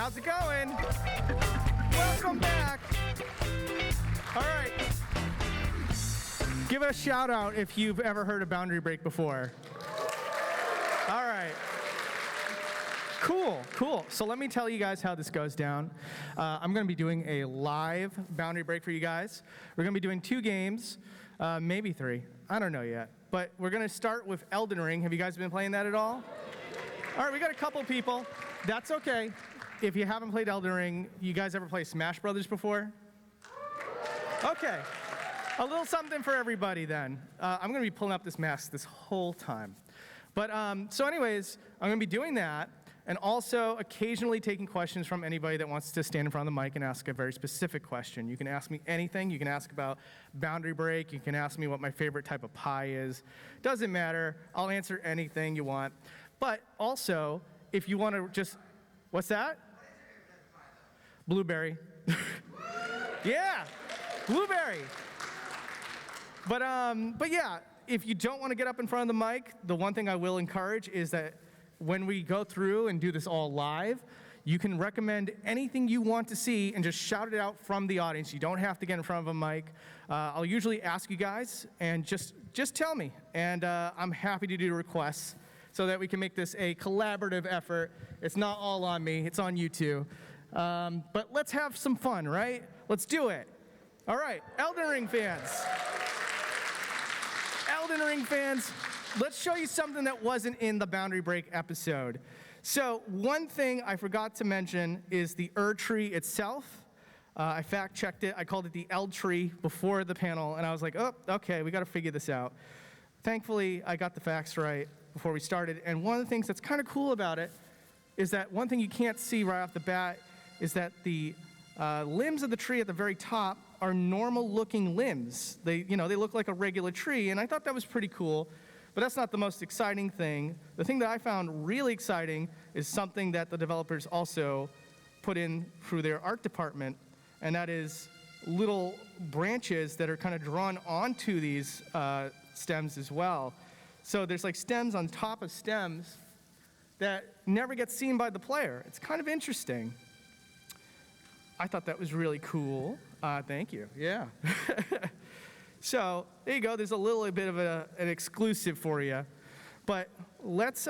How's it going? Welcome back. All right. Give a shout out if you've ever heard of Boundary Break before. All right. Cool. So let me tell you guys how this goes down. I'm going to be doing a live Boundary Break for you guys. We're going to be doing 2 games, maybe 3. I don't know yet. But we're going to start with Elden Ring. Have you guys been playing that at all? All right, we got a couple people. That's okay. If you haven't played Elden Ring, you guys ever play Smash Brothers before? Okay. A little something for everybody then. I'm going to be pulling up this mask this whole time. But so anyways, I'm going to be doing that and also occasionally taking questions from anybody that wants to stand in front of the mic and ask a very specific question. You can ask me anything. You can ask about Boundary Break. You can ask me what my favorite type of pie is. Doesn't matter. I'll answer anything you want. But also, if you want to just, what's that? Blueberry. Yeah, blueberry. But yeah, if you don't want to get up in front of the mic, the one thing I will encourage is that when we go through and do this all live, you can recommend anything you want to see and just shout it out from the audience. You don't have to get in front of a mic. I'll usually ask you guys and just tell me. And I'm happy to do requests so that we can make this a collaborative effort. It's not all on me, it's on you too. But let's have some fun, right? Let's do it. All right, Elden Ring fans. Elden Ring fans, let's show you something that wasn't in the Boundary Break episode. So one thing I forgot to mention is the tree itself. I fact-checked it. I called it the Eld tree before the panel, and I was like, oh, okay, we got to figure this out. Thankfully, I got the facts right before we started, and one of the things that's kind of cool about it is that one thing you can't see right off the bat is that the limbs of the tree at the very top are normal-looking limbs. They look like a regular tree, and I thought that was pretty cool. But that's not the most exciting thing. The thing that I found really exciting is something that the developers also put in through their art department, and that is little branches that are kind of drawn onto these stems as well. So there's like stems on top of stems that never get seen by the player. It's kind of interesting. I thought that was really cool. Thank you. Yeah. So there you go. There's a little bit of an exclusive for you. But let's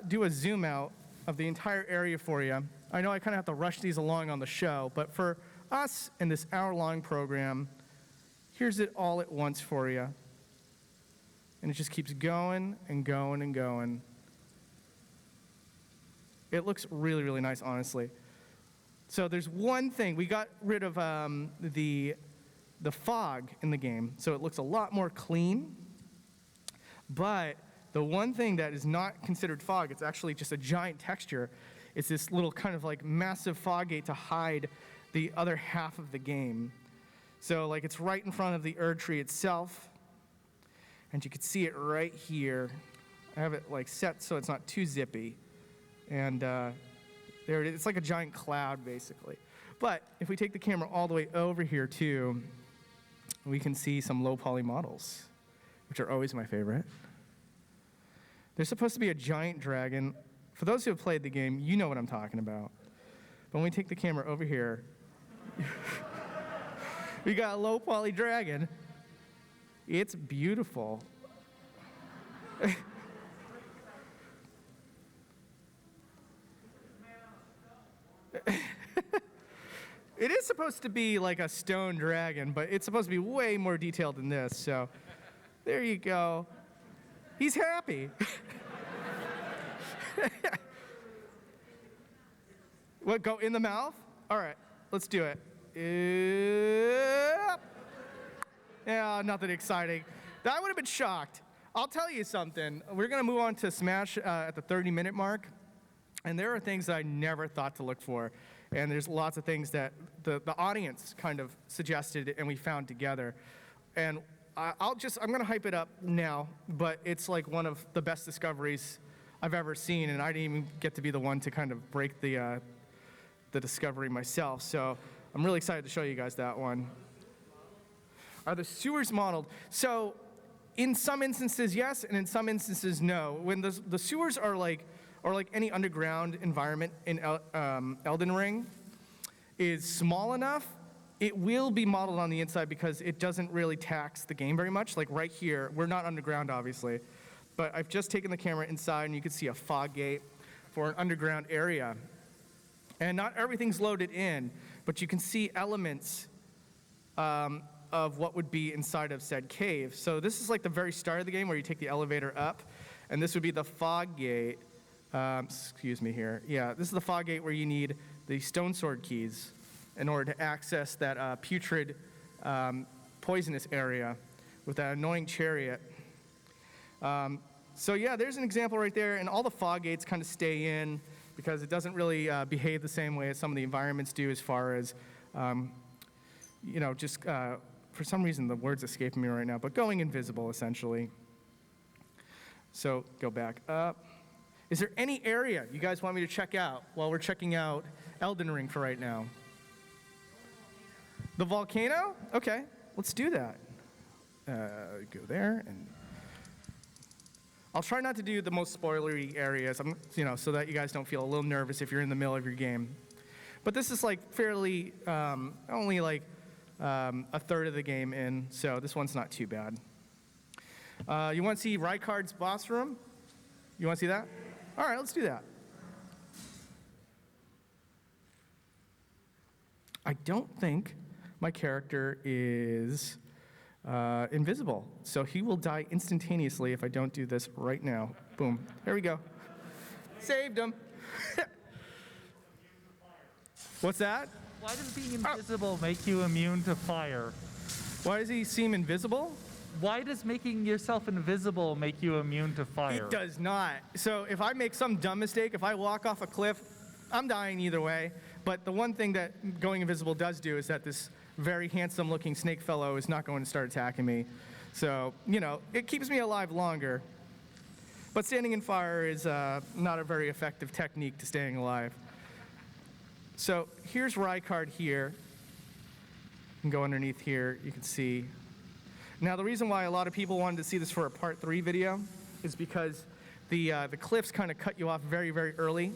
do a zoom out of the entire area for you. I know I kind of have to rush these along on the show, but for us in this hour-long program, here's it all at once for you. And it just keeps going and going and going. It looks really, really nice, honestly. So there's one thing. We got rid of the fog in the game, so it looks a lot more clean. But the one thing that is not considered fog, it's actually just a giant texture. It's this little kind of like massive fog gate to hide the other half of the game. So like it's right in front of the tree itself, and you can see it right here. I have it like set so it's not too zippy. And there it is. It's like a giant cloud, basically. But if we take the camera all the way over here, too, we can see some low-poly models, which are always my favorite. There's supposed to be a giant dragon. For those who have played the game, you know what I'm talking about. But when we take the camera over here, we got a low-poly dragon. It's beautiful. It is supposed to be like a stone dragon, but it's supposed to be way more detailed than this, so there you go. He's happy. What, go in the mouth? All right, let's do it. Yeah, nothing exciting. I would have been shocked. I'll tell you something. We're going to move on to Smash at the 30-minute mark. And there are things that I never thought to look for. And there's lots of things that the audience kind of suggested and we found together. And I'm going to hype it up now, but it's like one of the best discoveries I've ever seen. And I didn't even get to be the one to kind of break the discovery myself. So I'm really excited to show you guys that one. Are the sewers modeled? So in some instances, yes, and in some instances, no. When the sewers are like or like any underground environment in Elden Ring, is small enough, it will be modeled on the inside because it doesn't really tax the game very much. Like right here, we're not underground, obviously, but I've just taken the camera inside, and you can see a fog gate for an underground area. And not everything's loaded in, but you can see elements of what would be inside of said cave. So this is like the very start of the game where you take the elevator up, and this would be the fog gate. Excuse me here. Yeah, this is the fog gate where you need the stone sword keys in order to access that putrid, poisonous area with that annoying chariot. So yeah, there's an example right there, and all the fog gates kind of stay in because it doesn't really behave the same way as some of the environments do as far as, just for some reason the word's escaping me right now, but going invisible essentially. So go back up. Is there any area you guys want me to check out while we're checking out Elden Ring for right now? The volcano? Okay, let's do that. Go there, and I'll try not to do the most spoilery areas, so that you guys don't feel a little nervous if you're in the middle of your game. But this is like fairly, only like a third of the game in, so this one's not too bad. You want to see Rykard's boss room? You want to see that? All right, let's do that. I don't think my character is invisible, so he will die instantaneously if I don't do this right now. Boom. There we go. Saved him. What's that? Why does being invisible make you immune to fire? Why does he seem invisible? Why does making yourself invisible make you immune to fire? It does not. So if I make some dumb mistake, if I walk off a cliff, I'm dying either way. But the one thing that going invisible does do is that this very handsome looking snake fellow is not going to start attacking me. So, it keeps me alive longer. But standing in fire is not a very effective technique to staying alive. So here's Rykard here. You can go underneath here, you can see. Now the reason why a lot of people wanted to see this for a part 3 video is because the cliffs kind of cut you off very, very early.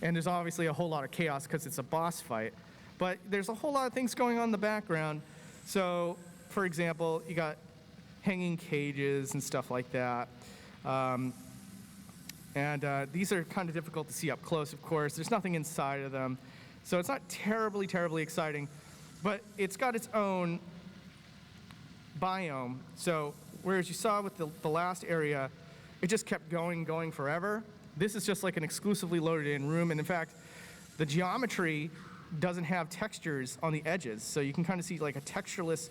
And there's obviously a whole lot of chaos because it's a boss fight. But there's a whole lot of things going on in the background. So, for example, you got hanging cages and stuff like that. These are kind of difficult to see up close, of course. There's nothing inside of them. So it's not terribly, terribly exciting. But it's got its own biome. So whereas you saw with the last area, it just kept going forever. This is just like an exclusively loaded in room. And in fact, the geometry doesn't have textures on the edges. So you can kind of see like a textureless,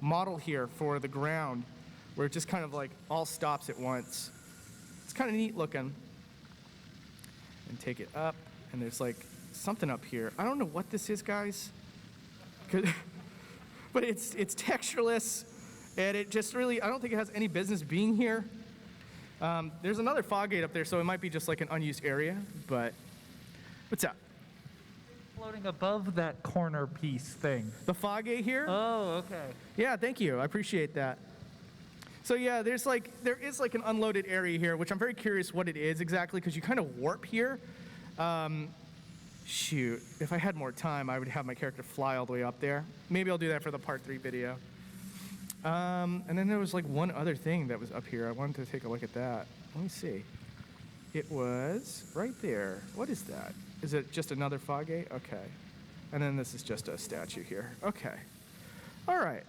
model here for the ground where it just kind of like all stops at once. It's kind of neat looking. And take it up, and there's like something up here. I don't know what this is, guys. But it's textureless, and it just really, I don't think it has any business being here. There's another fog gate up there, so it might be just like an unused area, but what's up? Floating above that corner piece thing. The fog gate here? Oh, okay. Yeah, thank you. I appreciate that. So yeah, there is like an unloaded area here, which I'm very curious what it is exactly, because you kind of warp here. Shoot, if I had more time, I would have my character fly all the way up there. Maybe I'll do that for the part 3 video. And then there was like one other thing that was up here. I wanted to take a look at that. Let me see. It was right there. What is that? Is it just another fog gate? Okay. And then this is just a statue here. Okay. All right.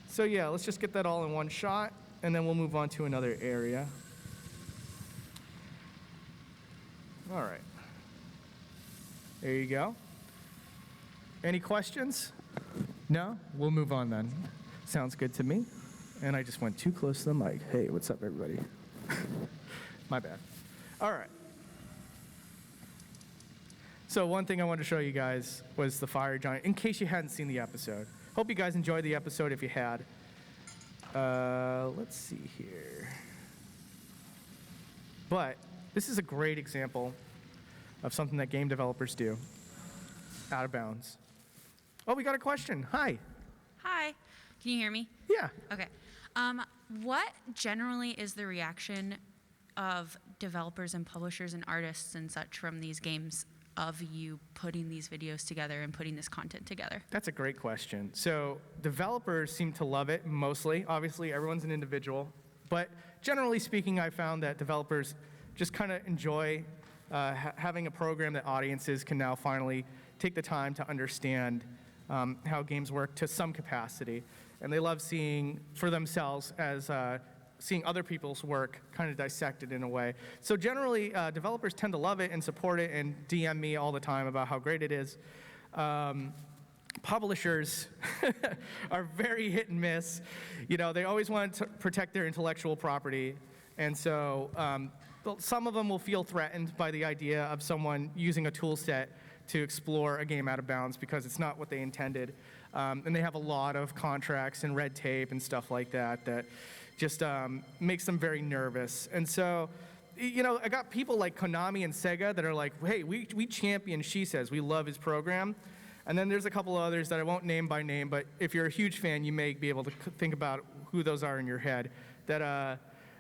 So yeah, let's just get that all in one shot, and then we'll move on to another area. All right. There you go. Any questions? No? We'll move on then. Sounds good to me. And I just went too close to the mic. Hey, what's up, everybody? My bad. All right. So one thing I wanted to show you guys was the fire giant, in case you hadn't seen the episode. Hope you guys enjoyed the episode if you had. Let's see here. But this is a great example of something that game developers do out of bounds. Oh, we got a question. Hi. Hi. Can you hear me? Yeah. Okay. What generally is the reaction of developers and publishers and artists and such from these games of you putting these videos together and putting this content together? That's a great question. So developers seem to love it mostly. Obviously, everyone's an individual. But generally speaking, I found that developers just kind of enjoy having a program that audiences can now finally take the time to understand how games work to some capacity. And they love seeing for themselves as seeing other people's work kind of dissected in a way. So generally, developers tend to love it and support it and DM me all the time about how great it is. Publishers are very hit and miss. You know, they always want to protect their intellectual property. And so some of them will feel threatened by the idea of someone using a tool set to explore a game out of bounds because it's not what they intended. And they have a lot of contracts and red tape and stuff like that that just makes them very nervous. And so, you know, I got people like Konami and Sega that are like, hey, we champion Shesez. We love his program. And then there's a couple others that I won't name by name, but if you're a huge fan, you may be able to think about who those are in your head that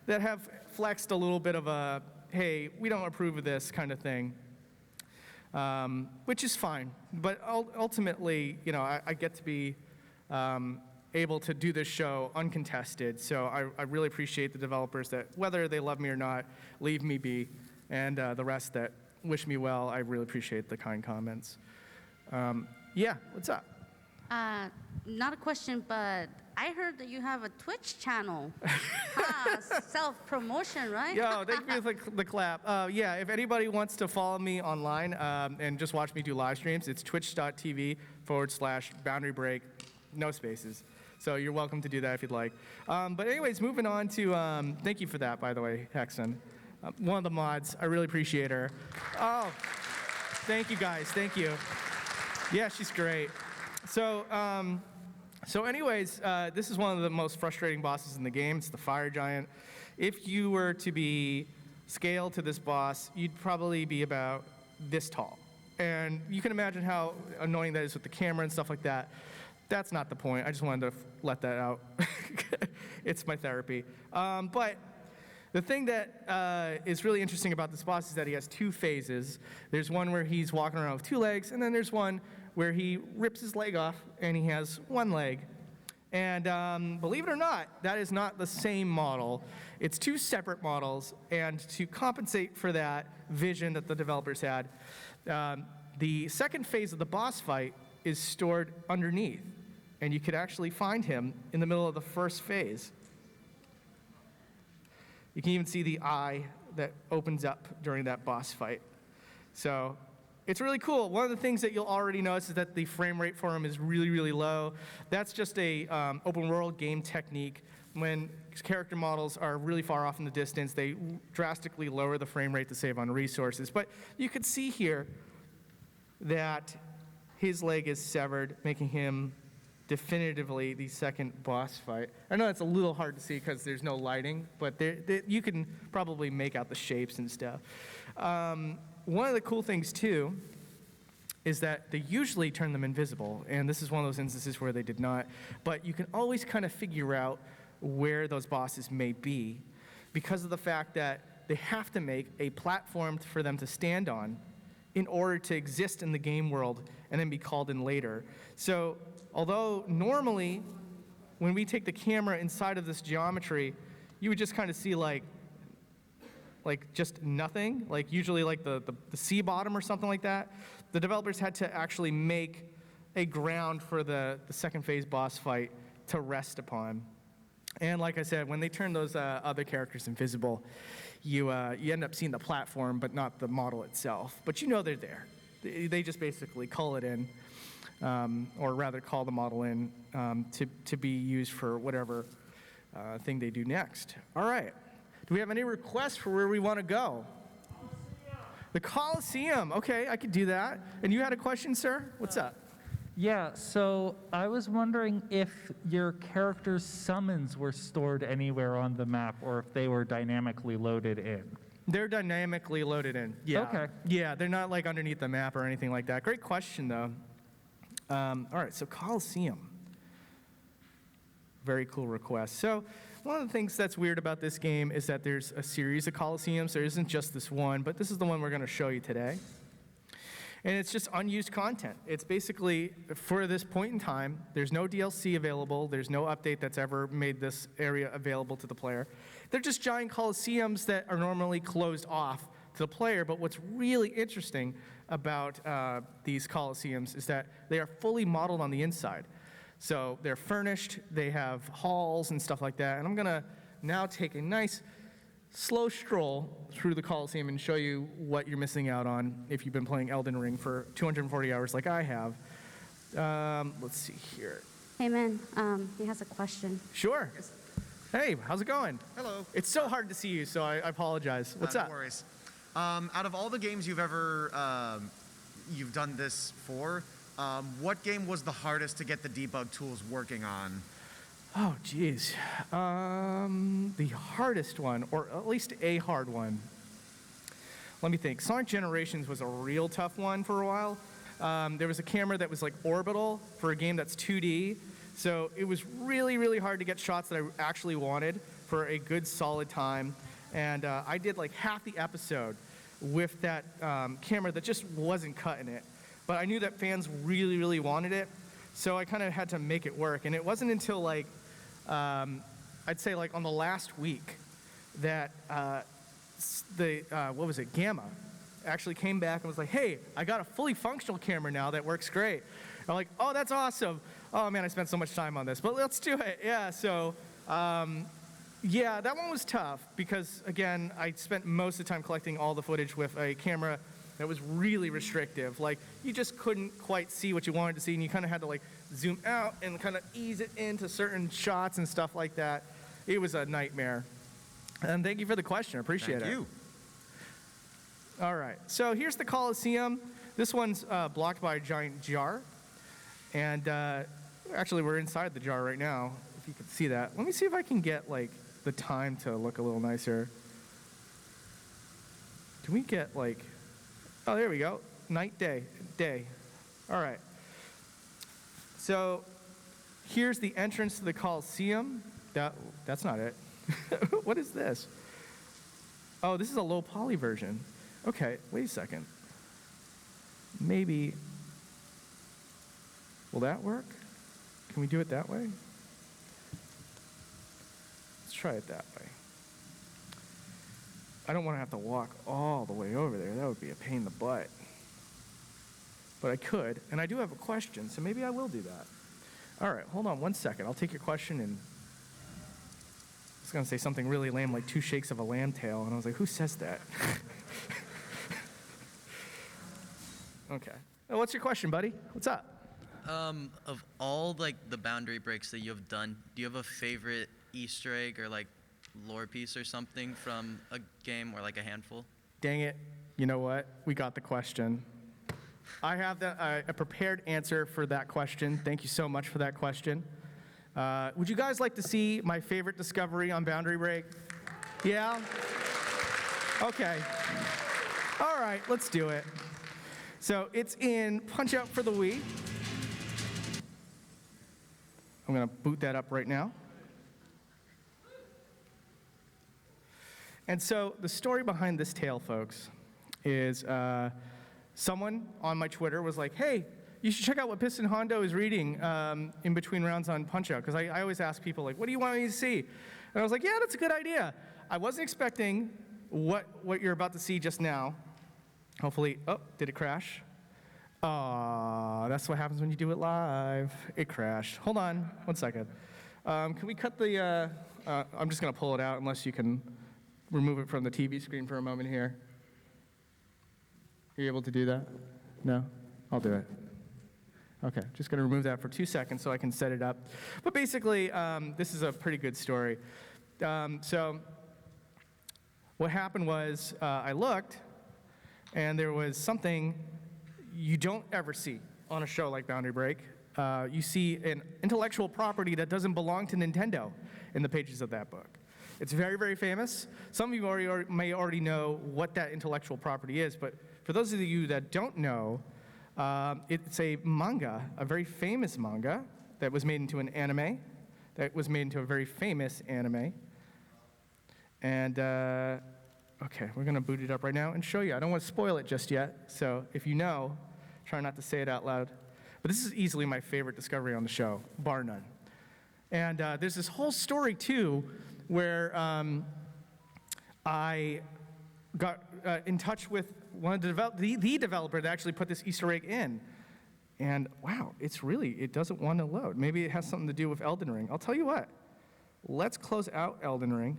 have flexed a little bit of a, hey, we don't approve of this kind of thing. Which is fine, but ultimately, you know, I get to be able to do this show uncontested, so I really appreciate the developers that, whether they love me or not, leave me be, and the rest that wish me well, I really appreciate the kind comments. Yeah, what's up? Not a question, but I heard that you have a Twitch channel. Self-promotion, right? Yo, thank you for the clap. Yeah, if anybody wants to follow me online and just watch me do live streams, it's twitch.tv/boundary break, no spaces. So you're welcome to do that if you'd like. But anyways, moving on to, thank you for that, by the way, Hexen. One of the mods, I really appreciate her. Oh, thank you guys, thank you. Yeah, she's great. So anyways, this is one of the most frustrating bosses in the game. It's the fire giant. If you were to be scaled to this boss, you'd probably be about this tall. And you can imagine how annoying that is with the camera and stuff like that. That's not the point. I just wanted to let that out. It's my therapy. But the thing that is really interesting about this boss is that he has two phases. There's one where he's walking around with two legs, and then there's one where he rips his leg off and he has one leg. And believe it or not, that is not the same model. It's two separate models, and to compensate for that vision that the developers had, the second phase of the boss fight is stored underneath, and you could actually find him in the middle of the first phase. You can even see the eye that opens up during that boss fight. So it's really cool. One of the things that you'll already notice is that the frame rate for him is really, really low. That's just a open world game technique. When character models are really far off in the distance, they drastically lower the frame rate to save on resources. But you can see here that his leg is severed, making him definitively the second boss fight. I know it's a little hard to see because there's no lighting, but you can probably make out the shapes and stuff. One of the cool things, too, is that they usually turn them invisible, and this is one of those instances where they did not. But you can always kind of figure out where those bosses may be because of the fact that they have to make a platform for them to stand on in order to exist in the game world and then be called in later. So although normally when we take the camera inside of this geometry, you would just kind of see like just nothing, like usually like the sea bottom or something like that. The developers had to actually make a ground for the second phase boss fight to rest upon. And like I said, when they turn those other characters invisible, you end up seeing the platform, but not the model itself. But you know they're there. They just basically call it in, or rather call the model in to be used for whatever thing they do next. All right. Do we have any requests for where we want to go? The Coliseum. Okay, I could do that. And you had a question, sir? What's up? Yeah, so I was wondering if your character's summons were stored anywhere on the map or if they were dynamically loaded in. They're dynamically loaded in. Yeah. Okay. Yeah, they're not like underneath the map or anything like that. Great question, though. All right, so Coliseum. Very cool request. So one of the things that's weird about this game is that there's a series of Coliseums. There isn't just this one, but this is the one we're going to show you today. And it's just unused content. It's basically, for this point in time, there's no DLC available. There's no update that's ever made this area available to the player. They're just giant Coliseums that are normally closed off to the player. But what's really interesting about these Coliseums is that they are fully modeled on the inside. So they're furnished, they have halls and stuff like that. And I'm going to now take a nice slow stroll through the Coliseum and show you what you're missing out on if you've been playing Elden Ring for 240 hours like I have. Let's see here. Hey, man, he has a question. Sure. Hey, how's it going? Hello. It's so hard to see you, so I apologize. What's up? No worries. Out of all the games you've ever you've done this for, what game was the hardest to get the debug tools working on? Oh, geez. The hardest one, or at least a hard one. Let me think. Sonic Generations was a real tough one for a while. There was a camera that was like orbital for a game that's 2D. So it was really, really hard to get shots that I actually wanted for a good, solid time. And I did like half the episode with that camera that just wasn't cutting it. But I knew that fans really, really wanted it. So I kind of had to make it work. And it wasn't until like, I'd say like on the last week that what was it, Gamma actually came back and was like, hey, I got a fully functional camera now that works great. I'm like, oh, that's awesome. Oh man, I spent so much time on this, but let's do it. Yeah, so yeah, that one was tough because again, I spent most of the time collecting all the footage with a camera that was really restrictive. Like you just couldn't quite see what you wanted to see and you kind of had to like zoom out and kind of ease it into certain shots and stuff like that. It was a nightmare. And thank you for the question, I appreciate it. Thank you. All right, so here's the Coliseum. This one's blocked by a giant jar. And actually we're inside the jar right now, if you can see that. Let me see if I can get like the time to look a little nicer. Can we get like, oh, there we go. Night, day, day. All right. So here's the entrance to the Coliseum. That's not it. What is this? Oh, this is a low poly version. Okay, wait a second. Maybe, will that work? Can we do it that way? Let's try it that way. I don't want to have to walk all the way over there. That would be a pain in the butt. But I could, and I do have a question, so maybe I will do that. All right, hold on one second. I'll take your question and I was going to say something really lame like 2 shakes of a lamb tail, and I was like, who says that? Okay. Oh, what's your question, buddy? What's up? Of all like the boundary breaks that you have done, do you have a favorite Easter egg or like lore piece or something from a game or like a handful? Dang it. You know what? We got the question. I have a prepared answer for that question. Thank you so much for that question. Would you guys like to see my favorite discovery on Boundary Break? Yeah? Okay. All right, let's do it. So it's in Punch-Out for the Wii. I'm going to boot that up right now. And so the story behind this tale, folks, is someone on my Twitter was like, hey, you should check out what Piston Hondo is reading in between rounds on Punch-Out, because I always ask people, like, what do you want me to see? And I was like, yeah, that's a good idea. I wasn't expecting what you're about to see just now. Hopefully, oh, did it crash? Oh, that's what happens when you do it live. It crashed. Hold on, 1 second. Can we cut the, I'm just gonna pull it out unless you can remove it from the TV screen for a moment here. Are you able to do that? No? I'll do it. Okay, just gonna remove that for 2 seconds so I can set it up. But basically, this is a pretty good story. So what happened was I looked, and there was something you don't ever see on a show like Boundary Break. You see an intellectual property that doesn't belong to Nintendo in the pages of that book. It's very, very famous. Some of you may already know what that intellectual property is, but for those of you that don't know, it's a manga, a very famous manga that was made into an anime that was made into a very famous anime. And, okay, we're going to boot it up right now and show you. I don't want to spoil it just yet, so if you know, try not to say it out loud. But this is easily my favorite discovery on the show, bar none. And there's this whole story, too, where I got in touch with one of the developer that actually put this Easter egg in. And wow, it doesn't want to load. Maybe it has something to do with Elden Ring. I'll tell you what, let's close out Elden Ring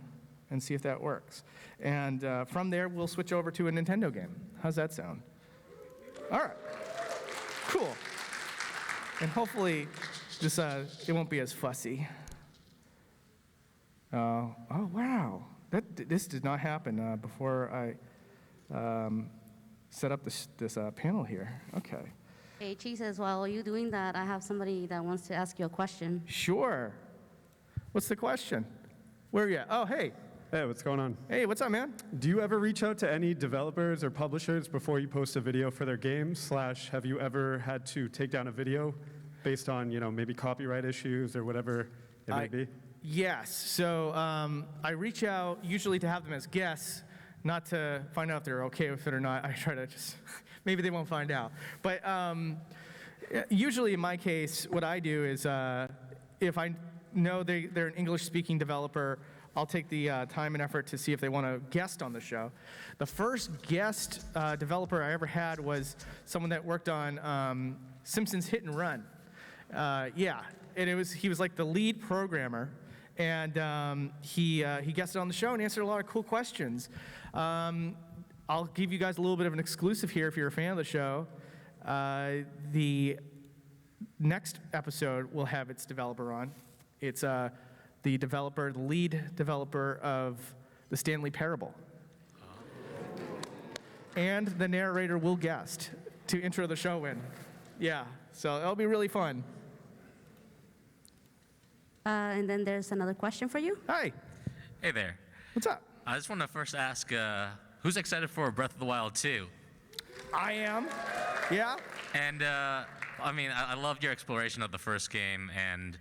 and see if that works. And from there, we'll switch over to a Nintendo game. How's that sound? All right, cool. And hopefully, this it won't be as fussy. Oh wow, this did not happen before I set up this panel here. Okay. Hey, Shesez, while you're doing that, I have somebody that wants to ask you a question. Sure. What's the question? Where are you at? Oh, hey. Hey, what's going on? Hey, what's up, man? Do you ever reach out to any developers or publishers before you post a video for their games? / have you ever had to take down a video based on, maybe copyright issues or whatever it may be? Yes. So I reach out usually to have them as guests, not to find out if they're okay with it or not. I try to just, maybe they won't find out. But usually in my case, what I do is if I know they're an English-speaking developer, I'll take the time and effort to see if they want to guest on the show. The first guest developer I ever had was someone that worked on Simpsons Hit and Run. Yeah, and he was like the lead programmer, and he guested on the show and answered a lot of cool questions. I'll give you guys a little bit of an exclusive here if you're a fan of the show. The next episode will have its developer on. It's the lead developer of the Stanley Parable. And the narrator will guest to intro the show in. Yeah, so it'll be really fun. And then there's another question for you. Hi, Hey there. what's up? I just want to first ask, who's excited for Breath of the Wild 2? I am. Yeah? And, I loved your exploration of the first game, and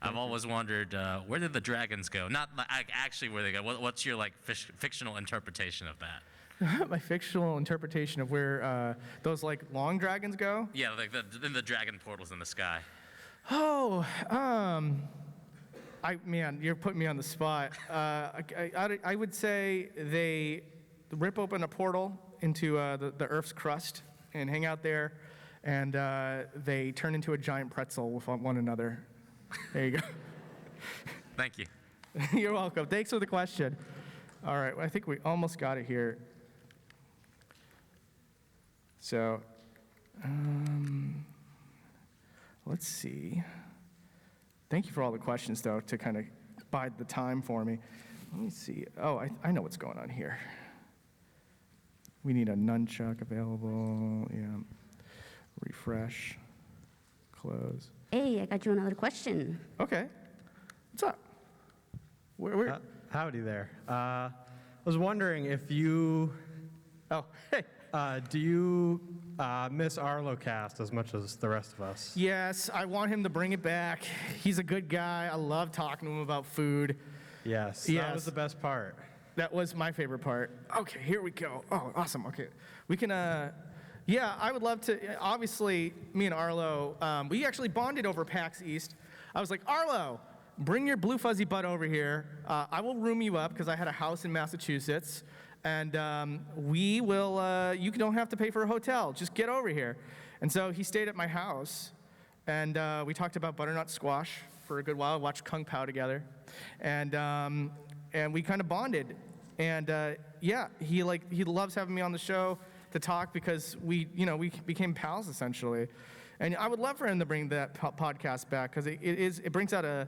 I've always wondered, where did the dragons go? Not actually where they go. What's your, fictional interpretation of that? My fictional interpretation of where those long dragons go. Yeah, the dragon portals in the sky. Oh, man, you're putting me on the spot. I would say they rip open a portal into the Earth's crust and hang out there, and they turn into a giant pretzel with one another. There you go. Thank you. You're welcome. Thanks for the question. All right, I think we almost got it here. So, let's see. Thank you for all the questions, though, to kind of bide the time for me. Let me see. Oh, I know what's going on here. We need a nunchuck available. Yeah. Refresh. Close. Hey, I got you another question. Okay. What's up? Where? Howdy there. I was wondering if you, Oh, hey. do you miss Arlo Cast as much as the rest of us? Yes, I want him to bring it back. He's a good guy. I love talking to him about food. Yes, Yes. that was the best part. That was my favorite part. Okay, here we go. Oh, awesome. Okay. We can, yeah, I would love to. Obviously, me and Arlo, we actually bonded over PAX East. I was like, Arlo, bring your blue fuzzy butt over here. I will room you up because I had a house in Massachusetts. And we will, you don't have to pay for a hotel. Just get over here. And so he stayed at my house. And we talked about butternut squash for a good while, watched Kung Pao together. And we kind of bonded. And yeah, he loves having me on the show to talk because we became pals essentially. And I would love for him to bring that podcast back because it brings out a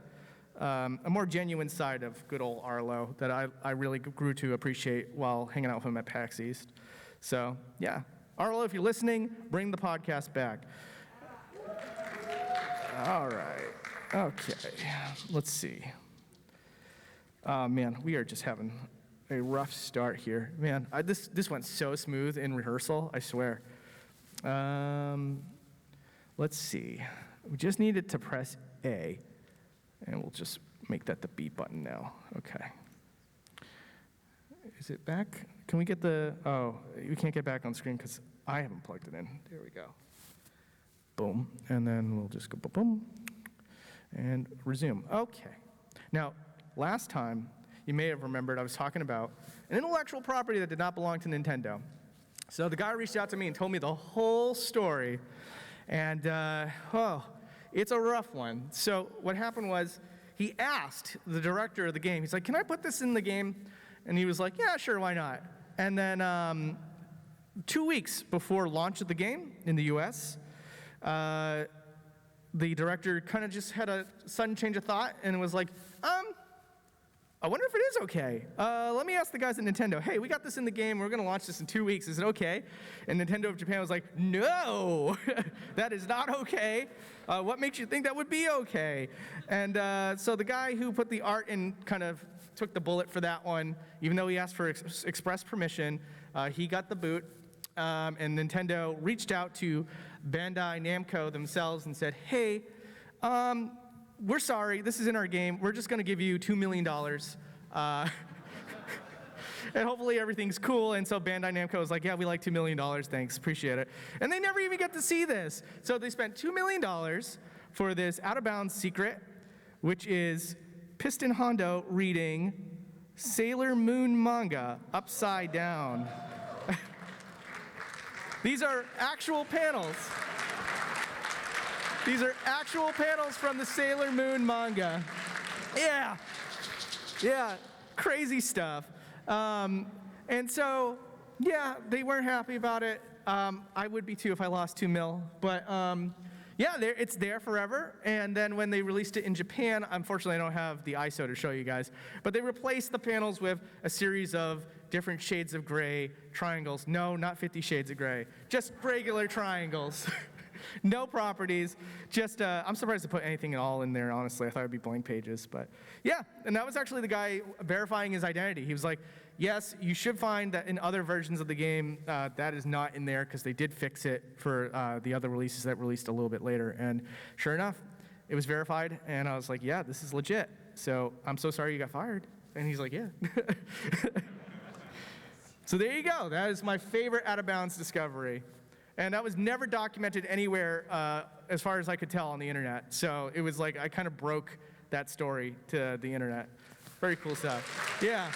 more genuine side of good old Arlo that I really grew to appreciate while hanging out with him at PAX East. So yeah, Arlo, if you're listening, bring the podcast back. All right, okay, let's see. Man, we are just having a rough start here. Man, this went so smooth in rehearsal, I swear. Let's see. We just needed to press A. And we'll just make that the B button now. Okay. Is it back? Can we get the, oh, we can't get back on screen because I haven't plugged it in. There we go. Boom. And then we'll just go boom, boom, and resume. Okay. Now, last time, you may have remembered I was talking about an intellectual property that did not belong to Nintendo. So the guy reached out to me and told me the whole story. And, it's a rough one. So what happened was he asked the director of the game, he's like, can I put this in the game? And he was like, yeah, sure, why not? And then 2 weeks before launch of the game in the US, the director kind of just had a sudden change of thought and was like, I wonder if it is okay. Let me ask the guys at Nintendo, hey, we got this in the game, we're gonna launch this in 2 weeks, is it okay? And Nintendo of Japan was like, no, that is not okay. What makes you think that would be okay? And so the guy who put the art in kind of took the bullet for that one, even though he asked for express permission, he got the boot, and Nintendo reached out to Bandai Namco themselves and said, hey, we're sorry, this is in our game. We're just going to give you $2 million. And hopefully everything's cool. And so Bandai Namco was like, yeah, we like $2 million. Thanks, appreciate it. And they never even get to see this. So they spent $2 million for this out-of-bounds secret, which is Piston Hondo reading Sailor Moon manga upside down. These are actual panels. These are actual panels from the Sailor Moon manga. Yeah, crazy stuff. And so, yeah, they weren't happy about it. I would be too if I lost $2 million. But yeah, it's there forever. And then when they released it in Japan, unfortunately I don't have the ISO to show you guys, but they replaced the panels with a series of different shades of gray triangles. No, not 50 Shades of Gray, just regular triangles. No properties, just, I'm surprised to put anything at all in there, honestly. I thought it would be blank pages, but yeah. And that was actually the guy verifying his identity. He was like, yes, you should find that in other versions of the game, that is not in there because they did fix it for the other releases that released a little bit later. And sure enough, it was verified, and I was like, yeah, this is legit. So I'm so sorry you got fired. And he's like, yeah. So there you go. That is my favorite out-of-bounds discovery. And that was never documented anywhere, as far as I could tell, on the internet. So it was like I kind of broke that story to the internet. Very cool stuff. Yeah.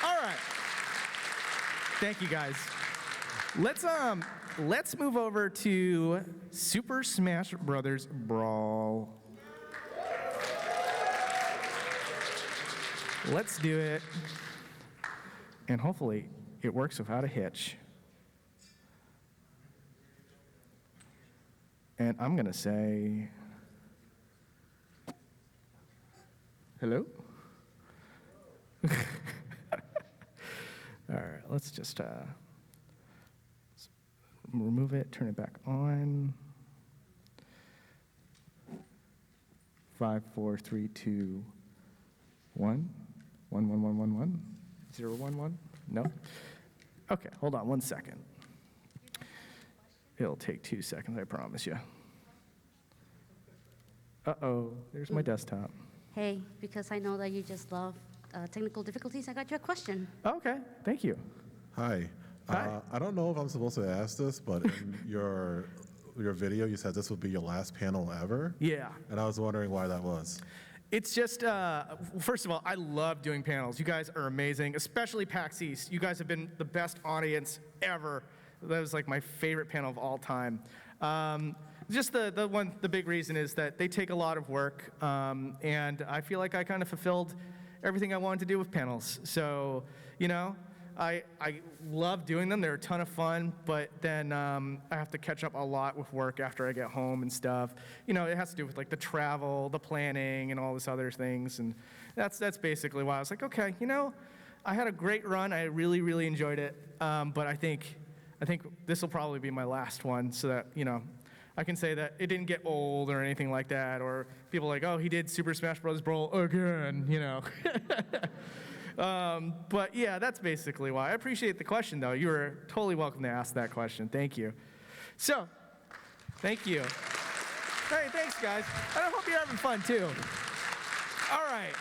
All right. Thank you, guys. Let's move over to Super Smash Brothers Brawl. Let's do it. And hopefully it works without a hitch. And I'm going to say, hello? All right, let's just remove it, turn it back on. 5, 4, 3, 2, 1. 1, 1, 1, 1, 1. 0, 1, 1. No? Okay, hold on 1 second. It'll take 2 seconds, I promise you. Uh-oh, there's my desktop. Hey, because I know that you just love technical difficulties, I got you a question. Okay, thank you. Hi. Hi. I don't know if I'm supposed to ask this, but in your video, you said this would be your last panel ever. Yeah. And I was wondering why that was. It's just, first of all, I love doing panels. You guys are amazing, especially PAX East. You guys have been the best audience ever. That was like my favorite panel of all time. Just the big reason is that they take a lot of work, and I feel like I kind of fulfilled everything I wanted to do with panels. So, you know, I love doing them. They're a ton of fun, but then I have to catch up a lot with work after I get home and stuff. You know, it has to do with like the travel, the planning, and all this other things. And that's basically why I was like, okay, you know, I had a great run. I really, really enjoyed it. But I think this will probably be my last one, so that, you know, I can say that it didn't get old or anything like that, or people are like, oh, he did Super Smash Bros. Brawl again, you know. But yeah, that's basically why. I appreciate the question, though. You were totally welcome to ask that question. Thank you. So, thank you. Hey, thanks, guys. And I hope you're having fun, too. All right.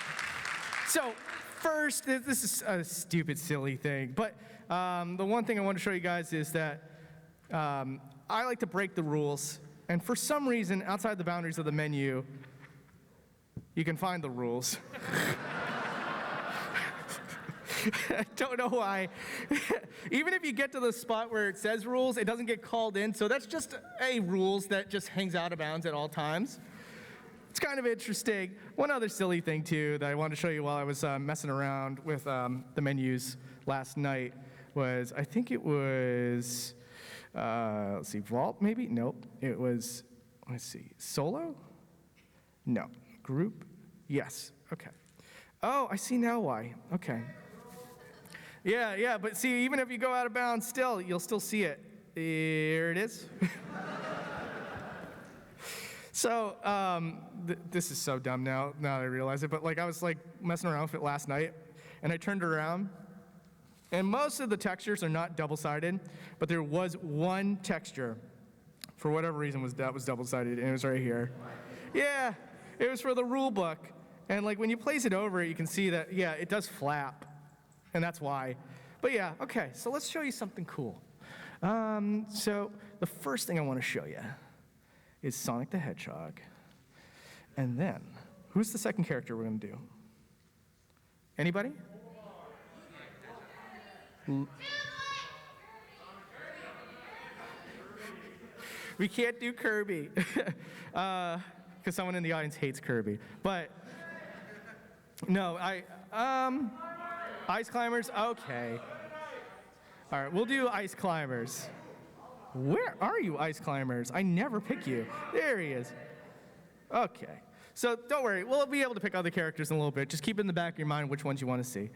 So first, this is a stupid, silly thing, but the one thing I want to show you guys is that I like to break the rules, and for some reason, outside the boundaries of the menu, you can find the rules. I don't know why. Even if you get to the spot where it says rules, it doesn't get called in, so that's just a rules that just hangs out of bounds at all times. It's kind of interesting. One other silly thing, too, that I wanted to show you while I was messing around with the menus last night was, I think it was, let's see, Vault, maybe? Nope. It was, let's see, Solo? No. Group? Yes. Okay. Oh, I see now why. Okay. Yeah, but see, even if you go out of bounds still, you'll still see it. Here it is. So, this is so dumb now that I realize it, but like I was like messing around with it last night, and I turned around, and most of the textures are not double-sided, but there was one texture, for whatever reason, that was double-sided, and it was right here. Yeah, it was for the rule book, and like when you place it over it, you can see that, yeah, it does flap, and that's why. But yeah, okay, so let's show you something cool. So the first thing I want to show you is Sonic the Hedgehog. And then, who's the second character we're going to do? Anybody? We can't do Kirby, because someone in the audience hates Kirby. But, no, Ice Climbers, okay. All right, we'll do Ice Climbers. Where are you, Ice Climbers? I never pick you. There he is. Okay. So don't worry. We'll be able to pick other characters in a little bit. Just keep in the back of your mind which ones you want to see.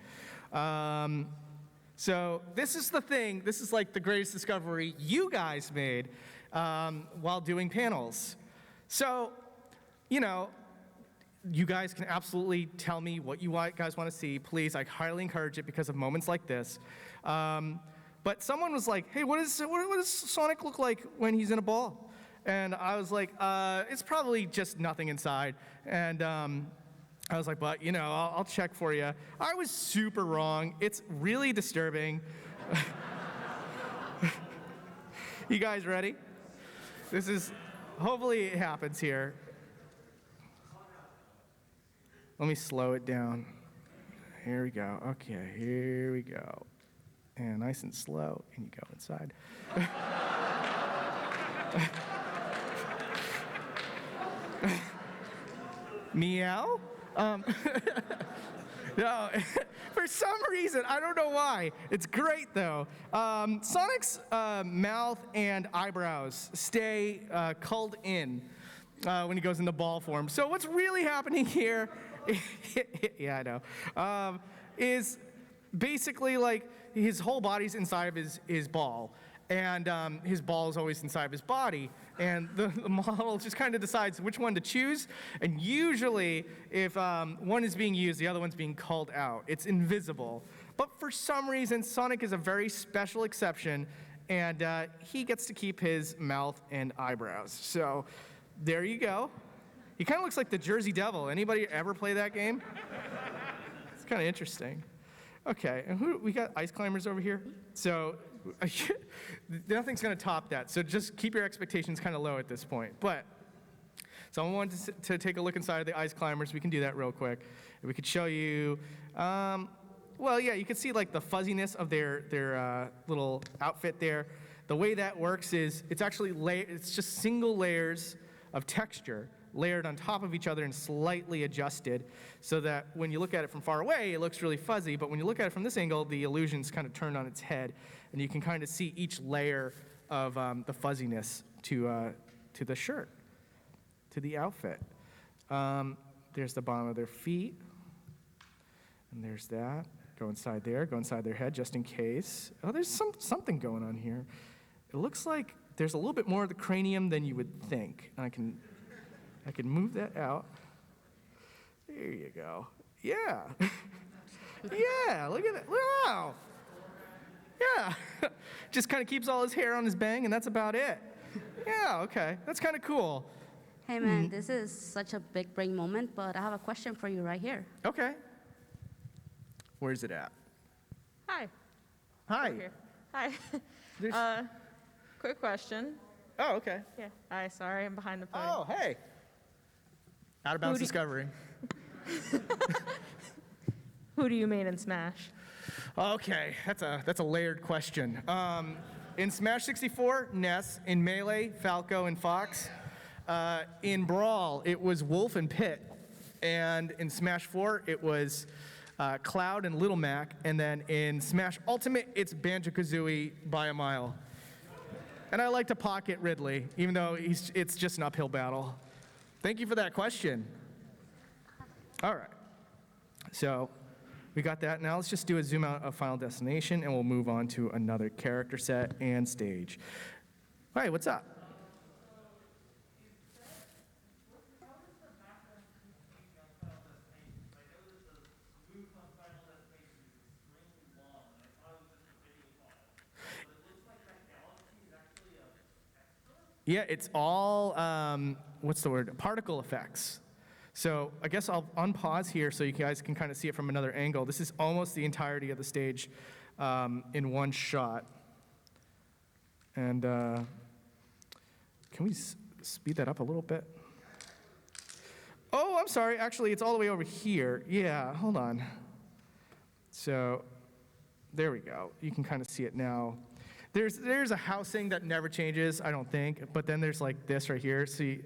So this is the thing. This is like the greatest discovery you guys made while doing panels. So, you know, you guys can absolutely tell me what you guys want to see. Please, I highly encourage it because of moments like this. But someone was like, hey, what does Sonic look like when he's in a ball? And I was like, it's probably just nothing inside. And I was like, but, you know, I'll check for you. I was super wrong. It's really disturbing. You guys ready? This is, hopefully it happens here. Let me slow it down. Here we go. Okay, here we go. And nice and slow, and you go inside. Meow? No, for some reason, I don't know why. It's great, though. Sonic's mouth and eyebrows stay culled in when he goes into ball form. So what's really happening here, yeah, I know, is basically like his whole body's inside of his ball. And his ball is always inside of his body. And the model just kind of decides which one to choose. And usually, if one is being used, the other one's being called out. It's invisible. But for some reason, Sonic is a very special exception. And he gets to keep his mouth and eyebrows. So there you go. He kind of looks like the Jersey Devil. Anybody ever play that game? It's kind of interesting. Okay, and we got Ice Climbers over here. So nothing's going to top that. So just keep your expectations kind of low at this point. But someone wanted to take a look inside of the Ice Climbers. We can do that real quick. We could show you, well, yeah, you can see like the fuzziness of their little outfit there. The way that works is it's actually it's just single layers of texture layered on top of each other and slightly adjusted so that when you look at it from far away, it looks really fuzzy, but when you look at it from this angle, the illusion's kind of turned on its head, and you can kind of see each layer of the fuzziness to the shirt, to the outfit. There's the bottom of their feet, and there's that. Go inside there, go inside their head just in case. Oh, there's something going on here. It looks like there's a little bit more of the cranium than you would think. I can move that out. There you go. Yeah. Yeah, look at that. Wow. Yeah. Just kind of keeps all his hair on his bang, and that's about it. Yeah, okay. That's kind of cool. Hey man, this is such a big brain moment, but I have a question for you right here. Okay. Where's it at? Hi. Hi. Here. Hi. There's- Quick question. Oh, okay. Yeah. Hi. Sorry, I'm behind the podium. Oh, hey. Out of bounds Who do- discovery. Who do you main in Smash? Okay, that's a layered question. In Smash 64, Ness. In Melee, Falco and Fox. In Brawl, it was Wolf and Pit. And in Smash 4, it was Cloud and Little Mac. And then in Smash Ultimate, it's Banjo-Kazooie by a mile. And I like to pocket Ridley, even though it's just an uphill battle. Thank you for that question. All right. So we got that. Now let's just do a zoom out of Final Destination, and we'll move on to another character set and stage. Hey, what's up? Yeah, it's all, what's the word? Particle effects. So I guess I'll unpause here so you guys can kind of see it from another angle. This is almost the entirety of the stage in one shot. And can we speed that up a little bit? Oh, I'm sorry. Actually, it's all the way over here. Yeah, hold on. So there we go. You can kind of see it now. There's a housing that never changes, I don't think, but then there's like this right here. See,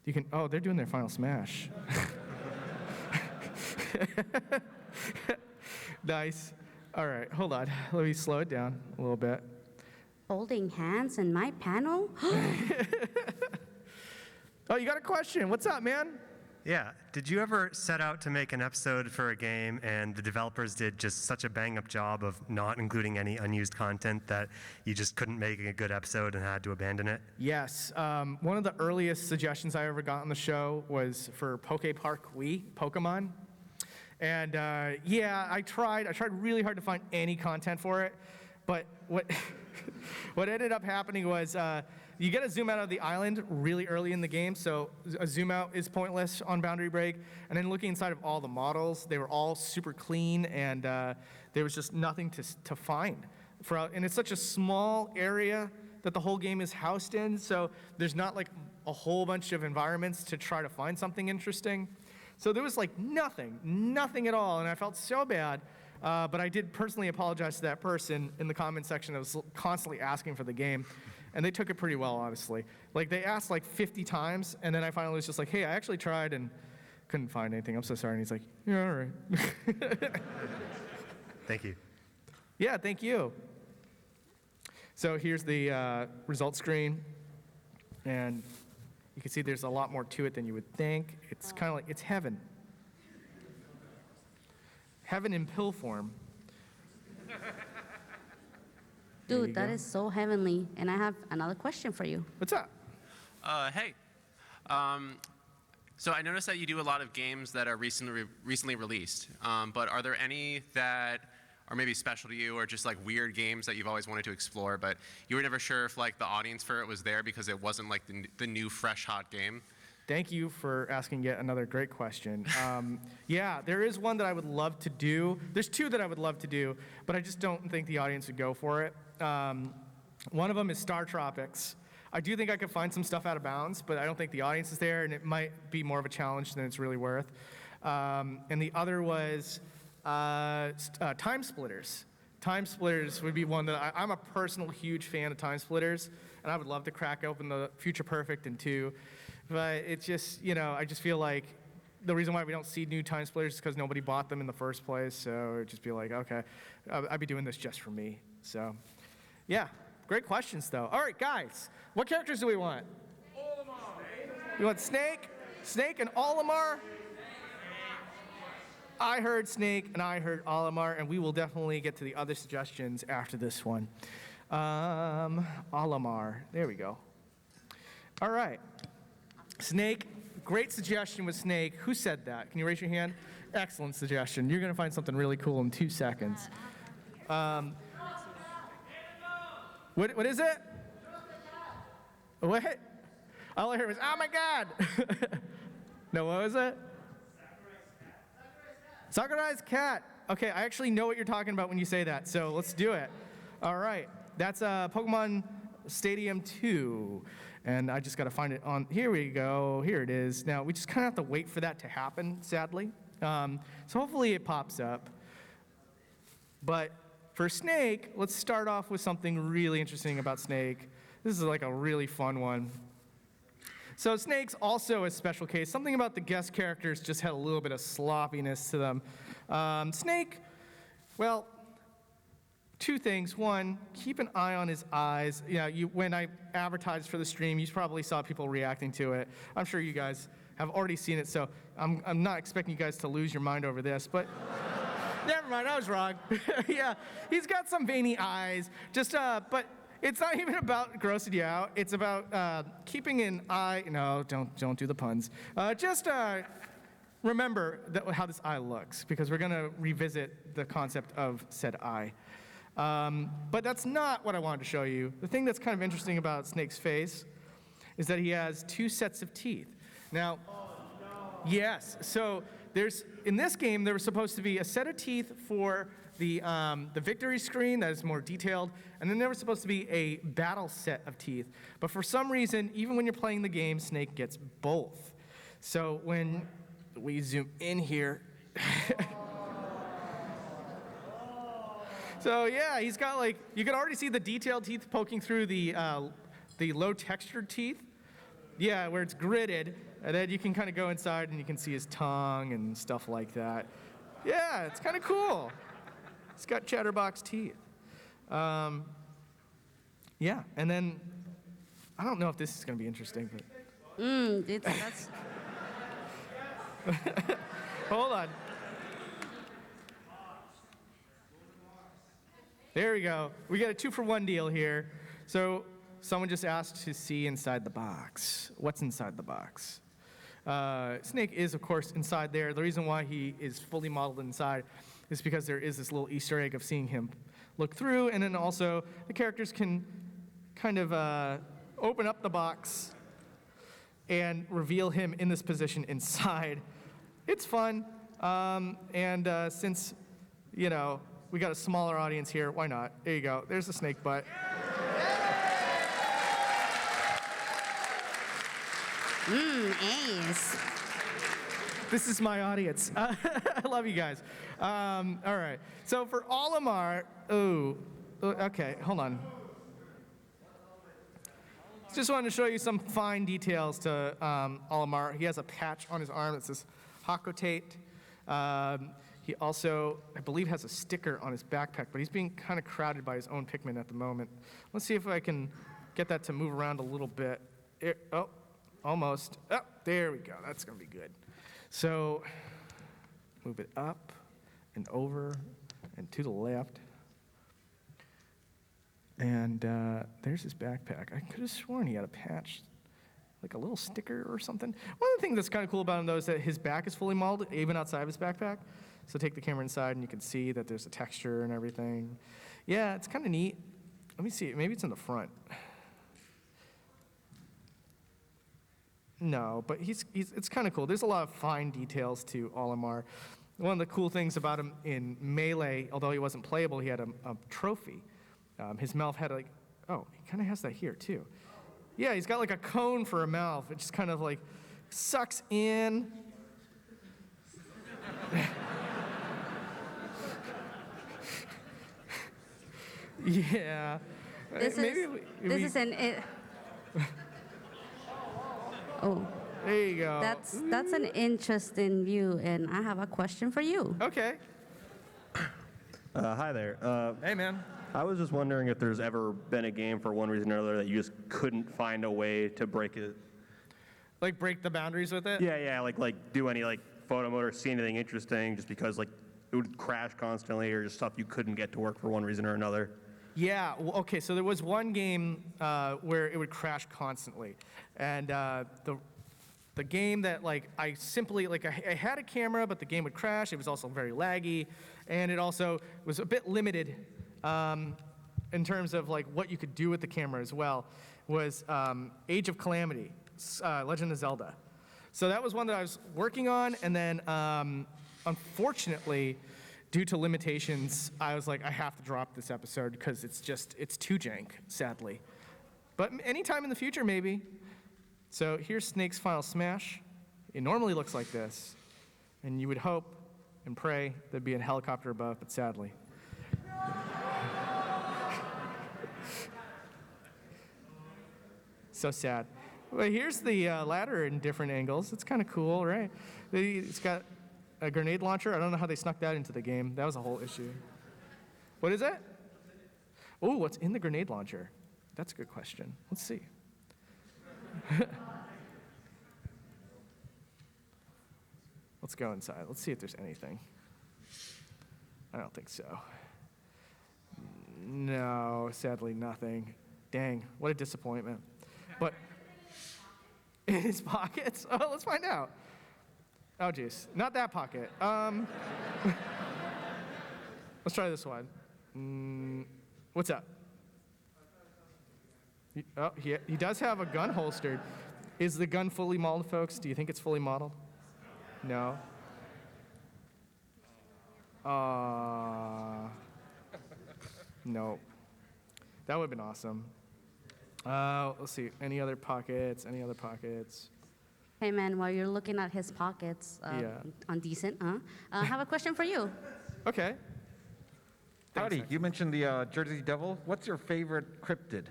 you can, oh, they're doing their final smash. Nice. All right, hold on. Let me slow it down a little bit. Holding hands in my panel? Oh, you got a question. What's up, man? Yeah. Did you ever set out to make an episode for a game and the developers did just such a bang-up job of not including any unused content that you just couldn't make a good episode and had to abandon it? Yes. One of the earliest suggestions I ever got on the show was for Poke Park Wii, Pokemon. And yeah, I tried really hard to find any content for it. But what ended up happening was you get a zoom out of the island really early in the game, so a zoom out is pointless on Boundary Break. And then looking inside of all the models, they were all super clean, and there was just nothing to find. And it's such a small area that the whole game is housed in, so there's not like a whole bunch of environments to try to find something interesting. So there was like nothing at all, and I felt so bad. But I did personally apologize to that person in the comment section that was constantly asking for the game. And they took it pretty well, honestly. Like, they asked like 50 times, and then I finally was just like, hey, I actually tried and couldn't find anything. I'm so sorry. And he's like, yeah, all right. Thank you. Yeah, thank you. So here's the results screen. And you can see there's a lot more to it than you would think. It's kind of like, it's heaven. Heaven in pill form. Dude, that is so heavenly. And I have another question for you. What's up? Hey. So I noticed that you do a lot of games that are recently released. But are there any that are maybe special to you, or just like weird games that you've always wanted to explore, but you were never sure if like the audience for it was there because it wasn't like the new fresh hot game? Thank you for asking yet another great question. Yeah, there is one that I would love to do. There's two that I would love to do, but I just don't think the audience would go for it. One of them is Star Tropics. I do think I could find some stuff out of bounds, but I don't think the audience is there, and it might be more of a challenge than it's really worth. And the other was Time Splitters. Time Splitters would be one that I'm a personal huge fan of Time Splitters, and I would love to crack open the Future Perfect in 2. But it's just, you know, I just feel like the reason why we don't see new Time Splitters is because nobody bought them in the first place. So it'd just be like, okay, I'd be doing this just for me. So, yeah, great questions, though. All right, guys, what characters do we want? Olimar. We want Snake and Olimar? I heard Snake and I heard Olimar, and we will definitely get to the other suggestions after this one. Olimar, there we go. All right. Snake, great suggestion with Snake. Who said that? Can you raise your hand? Excellent suggestion. You're going to find something really cool in 2 seconds. What is it? What? All I heard was, oh my God. No, what was it? Sakurai's cat. Okay, I actually know what you're talking about when you say that, so let's do it. All right, that's Pokemon Stadium 2. And I just got to find it on, here we go, here it is. Now, we just kind of have to wait for that to happen, sadly. So hopefully it pops up. But for Snake, let's start off with something really interesting about Snake. This is like a really fun one. So Snake's also a special case. Something about the guest characters just had a little bit of sloppiness to them. Snake, well, two things. One, keep an eye on his eyes. When I advertised for the stream, you probably saw people reacting to it. I'm sure you guys have already seen it, so I'm not expecting you guys to lose your mind over this, but never mind, I was wrong. Yeah, he's got some veiny eyes. But it's not even about grossing you out. It's about keeping an eye. No, don't do the puns. Remember how this eye looks, because we're gonna revisit the concept of said eye. But that's not what I wanted to show you. The thing that's kind of interesting about Snake's face is that he has two sets of teeth. Now, yes, so in this game, there was supposed to be a set of teeth for the victory screen that is more detailed, and then there was supposed to be a battle set of teeth. But for some reason, even when you're playing the game, Snake gets both. So when we zoom in here, so yeah, he's got you can already see the detailed teeth poking through the low textured teeth. Yeah, where it's gridded, and then you can kind of go inside and you can see his tongue and stuff like that. Yeah, it's kind of cool. He's got chatterbox teeth. Yeah, and then, I don't know if this is going to be interesting, but. That's. Hold on. There we go. We got a 2-for-1 deal here. So someone just asked to see inside the box. What's inside the box? Snake is, of course, inside there. The reason why he is fully modeled inside is because there is this little Easter egg of seeing him look through, and then also the characters can kind of open up the box and reveal him in this position inside. It's fun, and since, we got a smaller audience here, why not? There you go. There's the snake butt. Ace. This is my audience. I love you guys. All right. So for Olimar, okay, hold on. Just wanted to show you some fine details to Olimar. He has a patch on his arm that says Hakotate. He also, I believe, has a sticker on his backpack, but he's being kind of crowded by his own Pikmin at the moment. Let's see if I can get that to move around a little bit. Almost. Oh, there we go. That's going to be good. So move it up and over and to the left. And there's his backpack. I could have sworn he had a patch, like a little sticker or something. One of the things that's kind of cool about him, though, is that his back is fully molded, even outside of his backpack. So take the camera inside, and you can see that there's a texture and everything. Yeah, it's kind of neat. Let me see. Maybe it's in the front. No, but it's kind of cool. There's a lot of fine details to Olimar. One of the cool things about him in Melee, although he wasn't playable, he had a trophy. His mouth had he kind of has that here too. Yeah, he's got like a cone for a mouth. It just kind of like sucks in. Yeah. This is an. Oh. There you go. That's an interesting view, and I have a question for you. Okay. Hi there. Hey, man. I was just wondering if there's ever been a game for one reason or another that you just couldn't find a way to break it. Like break the boundaries with it? Yeah, like do any photo mode or see anything interesting just because it would crash constantly or just stuff you couldn't get to work for one reason or another. Yeah, well, okay, so there was one game where it would crash constantly. And the game that I simply, I had a camera, but the game would crash. It was also very laggy. And it also was a bit limited in terms of what you could do with the camera as well, was Age of Calamity. Legend of Zelda. So that was one that I was working on, and then unfortunately, due to limitations, I was like, I have to drop this episode because it's too jank, sadly. But anytime in the future, maybe. So here's Snake's Final Smash. It normally looks like this, and you would hope and pray there'd be a helicopter above, but sadly. So sad. Well, here's the ladder in different angles. It's kind of cool, right? It's got a grenade launcher. I don't know how they snuck that into the game. That was a whole issue. What is that? Oh, what's in the grenade launcher? That's a good question. Let's see. Let's go inside. Let's see if there's anything. I don't think so. No, sadly nothing. Dang, what a disappointment. But in his pockets? Oh, let's find out. Oh, geez, not that pocket. Let's try this one. What's up? He does have a gun holstered. Is the gun fully modeled, folks? Do you think it's fully modeled? No. No. That would have been awesome. Let's see. Any other pockets? Any other pockets? Hey, man, while you're looking at his pockets on Decent, I have a question for you. Okay. Howdy, you mentioned the Jersey Devil. What's your favorite cryptid?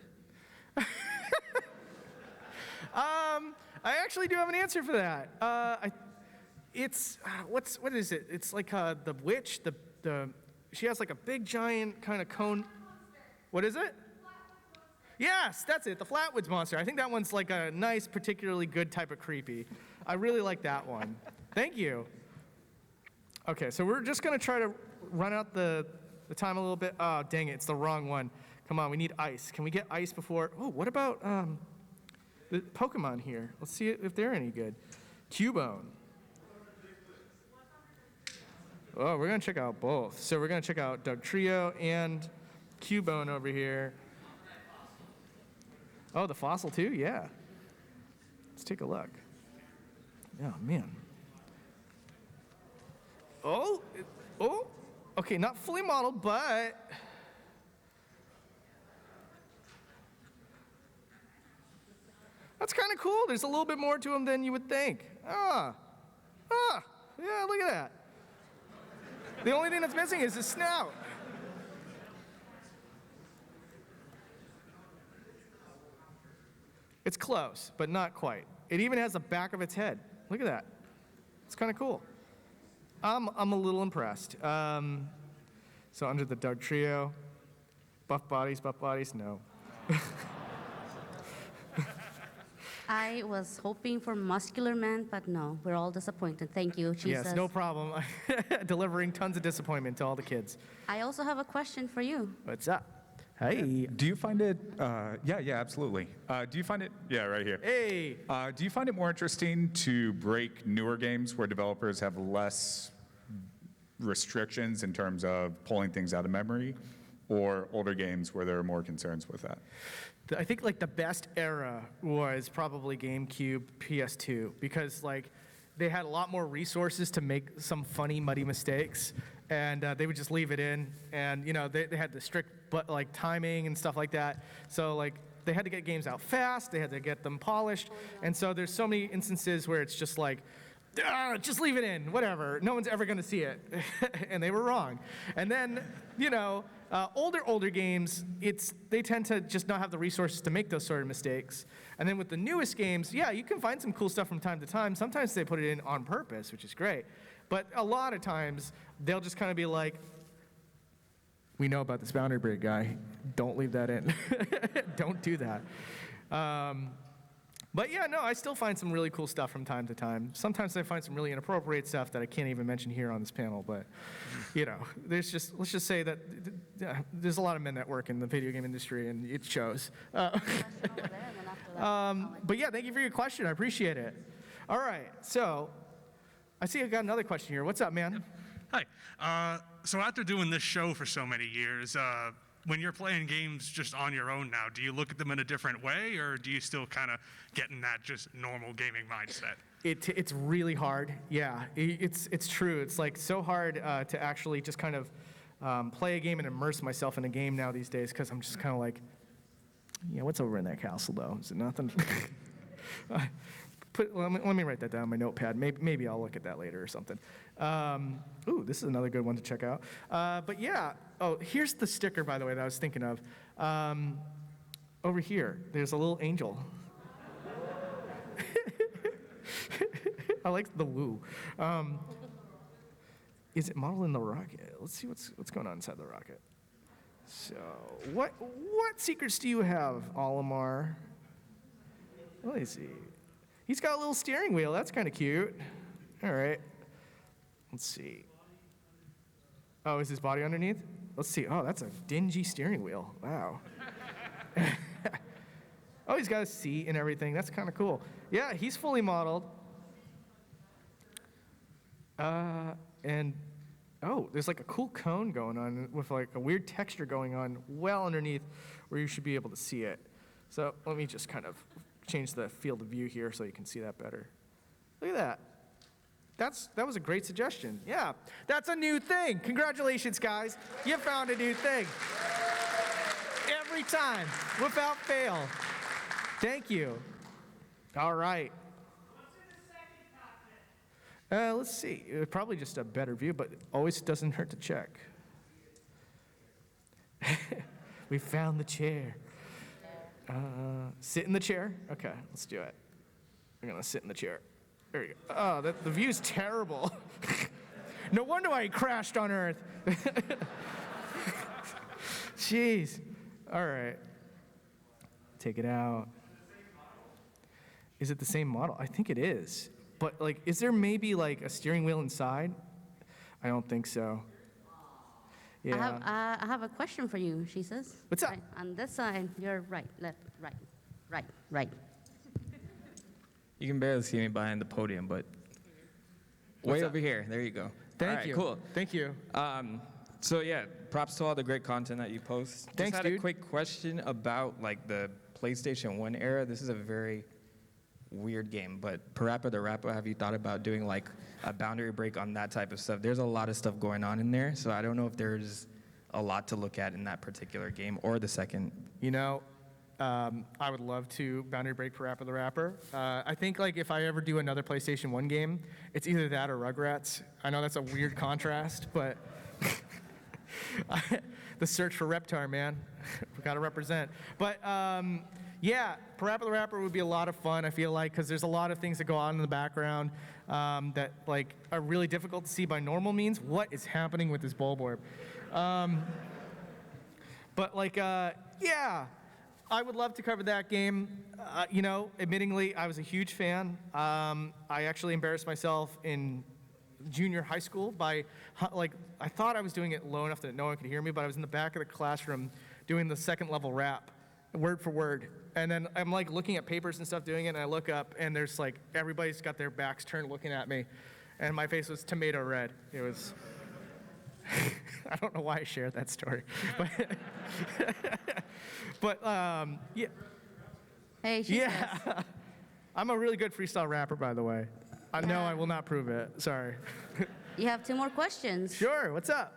I actually do have an answer for that. It's what is it? It's like the witch. She has like a big giant kind of cone. What is it? Yes, that's it. The Flatwoods Monster. I think that one's like a nice, particularly good type of creepy. I really like that one. Thank you. Okay, so we're just gonna try to run out the time a little bit. Oh, dang it, it's the wrong one. Come on, we need ice. Can we get ice before? Oh, what about the Pokemon here? Let's see if they're any good. Cubone. Oh, we're gonna check out both. So we're gonna check out Doug Trio and Cubone over here. Oh, the fossil too? Yeah. Let's take a look. Oh, man. Oh, okay, not fully modeled, but that's kind of cool. There's a little bit more to him than you would think. Yeah, look at that. The only thing that's missing is his snout. It's close, but not quite. It even has the back of its head. Look at that. It's kind of cool. I'm a little impressed. So under the Doug Trio, buff bodies, no. I was hoping for Muscular Man, but no, we're all disappointed. Thank you, Shesez. Yes, no problem. Delivering tons of disappointment to all the kids. I also have a question for you. What's up? Hey. Do you find it, yeah, absolutely. Do you find it, yeah, right here. Hey. Do you find it more interesting to break newer games where developers have less restrictions in terms of pulling things out of memory, or older games where there are more concerns with that? I think like the best era was probably GameCube, PS2, because like they had a lot more resources to make some funny, muddy mistakes, and they would just leave it in, and you know they had the strict like timing and stuff like that. So like they had to get games out fast, they had to get them polished, and so there's so many instances where it's just like, just leave it in, whatever. No one's ever going to see it, and they were wrong. And then, you know, older games, they tend to just not have the resources to make those sort of mistakes. And then with the newest games, yeah, you can find some cool stuff from time to time. Sometimes they put it in on purpose, which is great. But a lot of times, they'll just kind of be like, we know about this boundary break guy. Don't leave that in. Don't do that. But yeah, no, I still find some really cool stuff from time to time. Sometimes I find some really inappropriate stuff that I can't even mention here on this panel, but you know, let's just say that there's a lot of men that work in the video game industry, and it shows. But yeah, thank you for your question. I appreciate it. All right, so I see I got another question here. What's up, man? Hi. So after doing this show for so many years, when you're playing games just on your own now, do you look at them in a different way, or do you still kind of get in that just normal gaming mindset? It's really hard. Yeah, it's true. It's like so hard to actually just kind of play a game and immerse myself in a game now these days, because I'm just kind of like, yeah, what's over in that castle though? Is it nothing? Let me write that down on my notepad. Maybe I'll look at that later or something. Ooh, this is another good one to check out. But yeah, oh, here's the sticker, by the way, that I was thinking of. Over here, there's a little angel. I like the woo. Is it modeled in the rocket? Let's see what's going on inside the rocket. So, what secrets do you have, Olimar? Let me see. He's got a little steering wheel. That's kind of cute. All right. Let's see. Oh, is his body underneath? Let's see. Oh, that's a dingy steering wheel. Wow. Oh, he's got a seat and everything. That's kind of cool. Yeah, he's fully modeled. And oh, there's like a cool cone going on with like a weird texture going on well underneath where you should be able to see it. So let me just kind of change the field of view here so you can see that better. Look at that. That was a great suggestion. Yeah, that's a new thing. Congratulations, guys. You found a new thing. Every time, without fail. Thank you. All right. Let's see. Probably just a better view, but always doesn't hurt to check. We found the chair. Sit in the chair? Okay, let's do it. I'm gonna sit in the chair. There you go. Oh, the view's terrible. No wonder why he crashed on Earth. Jeez. All right. Take it out. Is it the same model? I think it is. But like, is there maybe like a steering wheel inside? I don't think so. Yeah. I have a question for you, Shesez. What's up? Right, on this side, you're right, left, right. You can barely see me behind the podium, but way over here. There you go. Thank you. Cool. Thank you. So yeah, props to all the great content that you post. Thanks, Just had dude. a quick question about like the PlayStation 1 era. This is a very weird game, but Parappa the Rapper, have you thought about doing like a boundary break on that type of stuff? There's a lot of stuff going on in there, so I don't know if there's a lot to look at in that particular game or the second. You know, I would love to boundary break Parappa the Rapper. I think like if I ever do another PlayStation 1 game, it's either that or Rugrats. I know that's a weird contrast, but the search for Reptar, man. We gotta represent. But yeah, Parappa the Rapper would be a lot of fun, I feel like, because there's a lot of things that go on in the background that like are really difficult to see by normal means. What is happening with this Bulborb? But like, yeah, I would love to cover that game. You know, admittingly, I was a huge fan. I actually embarrassed myself in junior high school by, like, I thought I was doing it low enough that no one could hear me, but I was in the back of the classroom doing the second level rap, word for word. And then I'm like looking at papers and stuff doing it, and I look up, and there's like, everybody's got their backs turned looking at me. And my face was tomato red. It was, I don't know why I shared that story. But yeah. Hey, Shesez. Yeah. I'm a really good freestyle rapper, by the way. No, I will not prove it. Sorry. You have 2 more questions. Sure. What's up?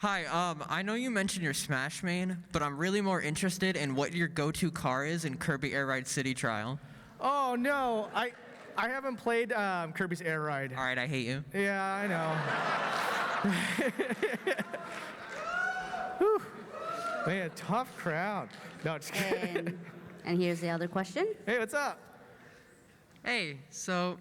Hi, I know you mentioned your Smash main, but I'm really more interested in what your go-to car is in Kirby Air Ride City Trial. Oh, no. I haven't played Kirby's Air Ride. All right, I hate you. Yeah, I know. Whew. Man, tough crowd. No, just kidding. And here's the other question. Hey, what's up? Hey, so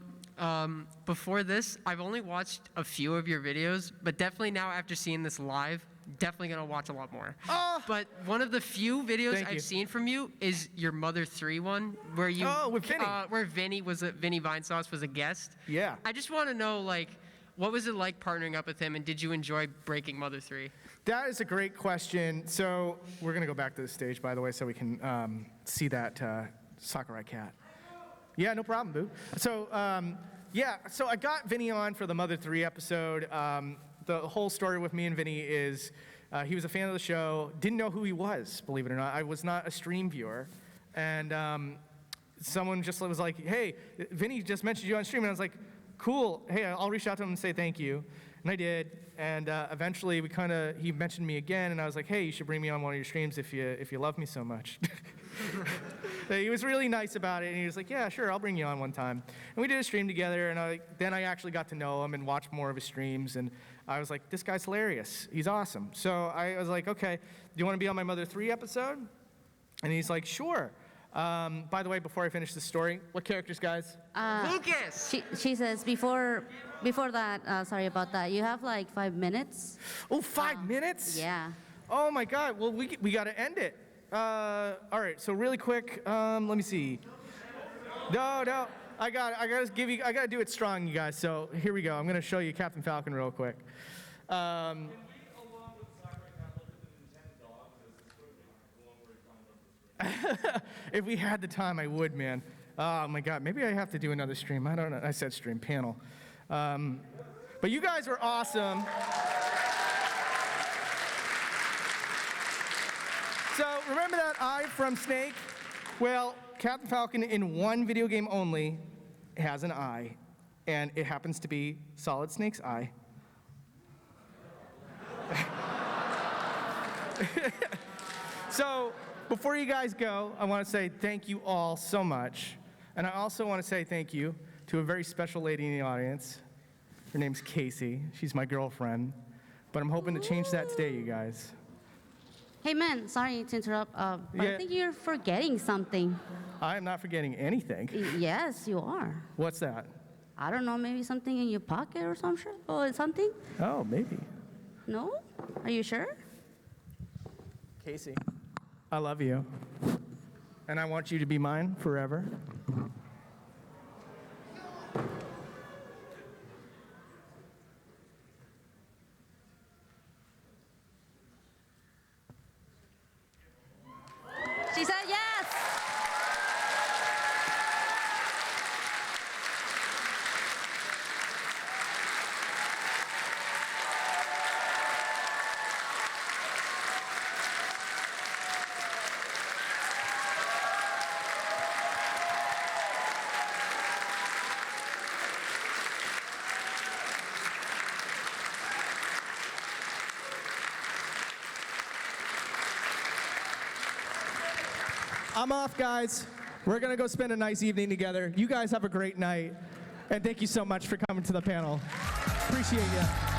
before this, I've only watched a few of your videos, but definitely now after seeing this live, definitely gonna watch a lot more. Oh, but one of the few videos Thank you. I've seen from you is your Mother 3 one, where you with Vinny. where Vinny Vinesauce was a guest. Yeah. I just want to know, like, what was it like partnering up with him, and did you enjoy breaking Mother 3? That is a great question. So we're going to go back to the stage, by the way, so we can see that Sakurai cat. Yeah, no problem, boo. So, yeah, so I got Vinny on for the Mother 3 episode. The whole story with me and Vinny is He was a fan of the show, didn't know who he was, believe it or not. I was not a stream viewer. And someone just was like, hey, Vinny just mentioned you on stream. And I was like, cool. Hey, I'll reach out to him and say thank you. And I did. And eventually he mentioned me again. And I was like, hey, you should bring me on one of your streams if you love me so much. He was really nice about it. And he was like, yeah, sure, I'll bring you on one time. And we did a stream together. And then I actually got to know him and watch more of his streams. And I was like, this guy's hilarious. He's awesome. So I was like, okay, do you want to be on my Mother 3 episode? And he's like, sure. By the way, before I finish the story, what characters, guys? Lucas! She says, before that, sorry about that, you have like 5 minutes. Oh, 5 minutes? Yeah. Oh my God, well, we got to end it. All right, so really quick, let me see. No, I gotta do it strong, you guys. So here we go. I'm gonna show you Captain Falcon real quick. If we had the time, I would, man. Oh my God, maybe I have to do another stream. I don't know. I said stream, panel. But you guys are awesome. So remember that eye from Snake? Well, Captain Falcon in one video game only has an eye, and it happens to be Solid Snake's eye. So before you guys go, I want to say thank you all so much. And I also want to say thank you to a very special lady in the audience. Her name's Casey. She's my girlfriend. But I'm hoping to change that today, you guys. Hey, man, sorry to interrupt, but Yeah. I think you're forgetting something. I am not forgetting anything. Yes, you are. What's that? I don't know, maybe something in your pocket or something? Or something? Oh, maybe. No? Are you sure? Casey, I love you. And I want you to be mine forever. She said yes. I'm off, guys. We're going to go spend a nice evening together. You guys have a great night. And thank you so much for coming to the panel. Appreciate you.